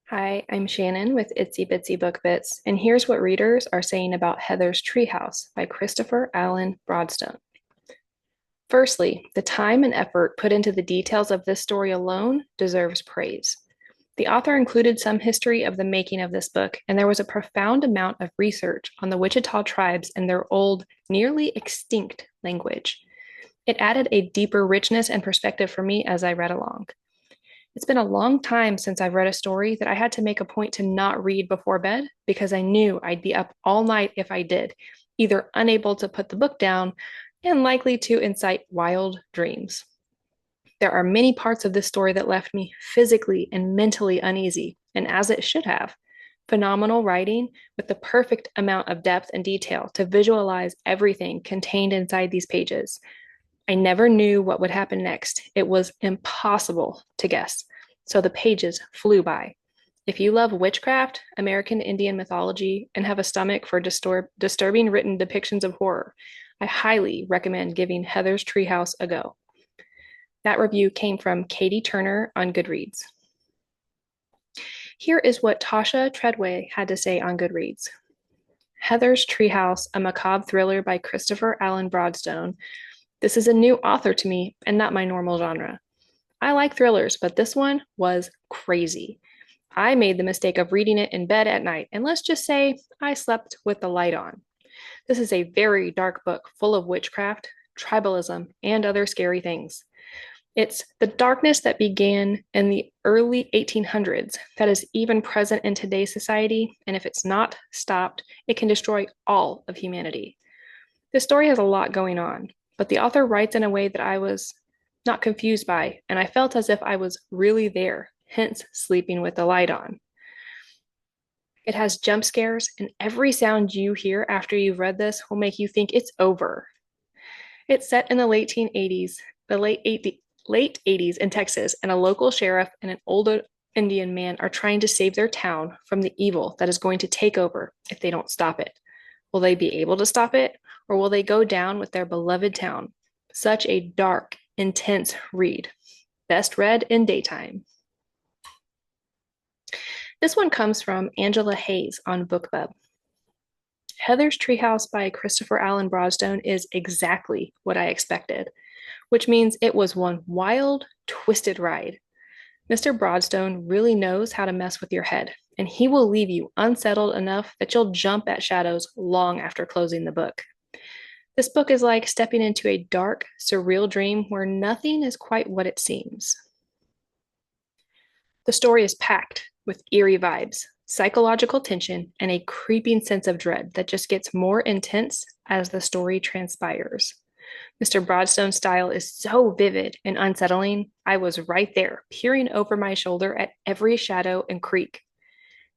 Hi, I'm Shannon with Itsy Bitsy Book Bits, and here's what readers are saying about Heather's Treehouse by Christopher Allen Broadstone. Firstly, the time and effort put into the details of this story alone deserves praise. The author included some history of the making of this book, and there was a profound amount of research on the Wichita tribes and their old, nearly extinct language. It added a deeper richness and perspective for me as I read along. It's been a long time since I've read a story that I had to make a point to not read before bed because I knew I'd be up all night if I did, either unable to put the book down and likely to incite wild dreams. There are many parts of this story that left me physically and mentally uneasy, and as it should have. Phenomenal writing with the perfect amount of depth and detail to visualize everything contained inside these pages. I never knew what would happen next. It was impossible to guess. So the pages flew by. If you love witchcraft, American Indian mythology, and have a stomach for disturbing written depictions of horror, I highly recommend giving Heather's Treehouse a go. That review came from Katie Turner on Goodreads. Here is what Tasha Treadway had to say on Goodreads. Heather's Treehouse, a macabre thriller by Christopher Allen Broadstone. This is a new author to me and not my normal genre. I like thrillers, but this one was crazy. I made the mistake of reading it in bed at night, and let's just say I slept with the light on. This is a very dark book full of witchcraft, tribalism, and other scary things. It's the darkness that began in the early 1800s that is even present in today's society, and if it's not stopped, it can destroy all of humanity. This story has a lot going on, but the author writes in a way that I was not confused by, and I felt as if I was really there, hence sleeping with the light on. It has jump scares, and every sound you hear after you've read this will make you think it's over. It's set in the late 80s in Texas, and a local sheriff and an older Indian man are trying to save their town from the evil that is going to take over if they don't stop it. Will they be able to stop it, or will they go down with their beloved town? Such a dark, intense read. Best read in daytime. This one comes from Angela Hayes on BookBub. Heather's Treehouse by Christopher Allen Broadstone is exactly what I expected, which means it was one wild, twisted ride. Mr. Broadstone really knows how to mess with your head, and he will leave you unsettled enough that you'll jump at shadows long after closing the book. This book is like stepping into a dark, surreal dream where nothing is quite what it seems. The story is packed with eerie vibes, psychological tension, and a creeping sense of dread that just gets more intense as the story transpires. Mr. Broadstone's style is so vivid and unsettling, I was right there, peering over my shoulder at every shadow and creak.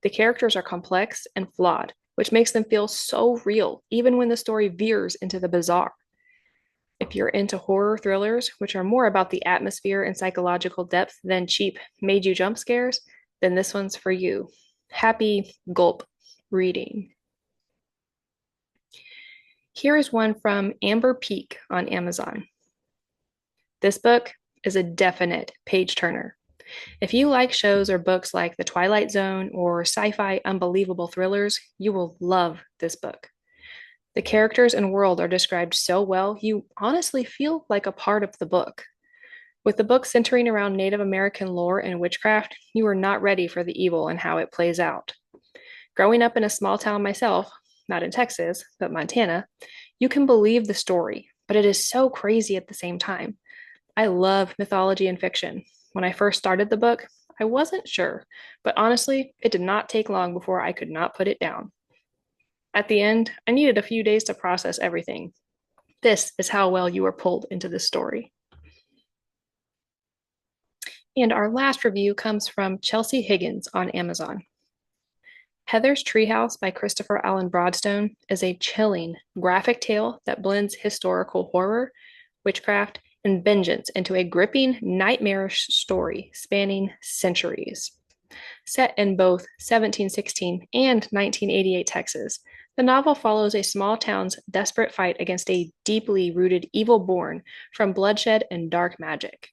The characters are complex and flawed, which makes them feel so real, even when the story veers into the bizarre. If you're into horror thrillers, which are more about the atmosphere and psychological depth than cheap, made you jump scares, then this one's for you. Happy gulp reading. Here is one from Amber Peak on Amazon. This book is a definite page turner. If you like shows or books like The Twilight Zone or sci-fi unbelievable thrillers, you will love this book. The characters and world are described so well, you honestly feel like a part of the book. With the book centering around Native American lore and witchcraft, you are not ready for the evil and how it plays out. Growing up in a small town myself, not in Texas, but Montana, you can believe the story, but it is so crazy at the same time. I love mythology and fiction. When I first started the book, I wasn't sure, but honestly, it did not take long before I could not put it down. At the end, I needed a few days to process everything. This is how well you are pulled into this story. And our last review comes from Chelsea Higgins on Amazon. Heather's Treehouse by Christopher Allen Broadstone is a chilling, graphic tale that blends historical horror, witchcraft, and vengeance into a gripping, nightmarish story spanning centuries. Set in both 1716 and 1988 Texas, the novel follows a small town's desperate fight against a deeply rooted evil born from bloodshed and dark magic.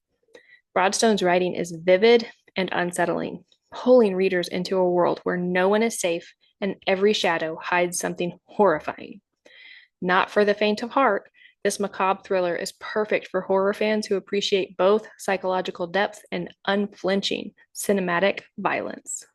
Broadstone's writing is vivid and unsettling. pulling readers into a world where no one is safe and every shadow hides something horrifying. Not for the faint of heart, this macabre thriller is perfect for horror fans who appreciate both psychological depth and unflinching cinematic violence.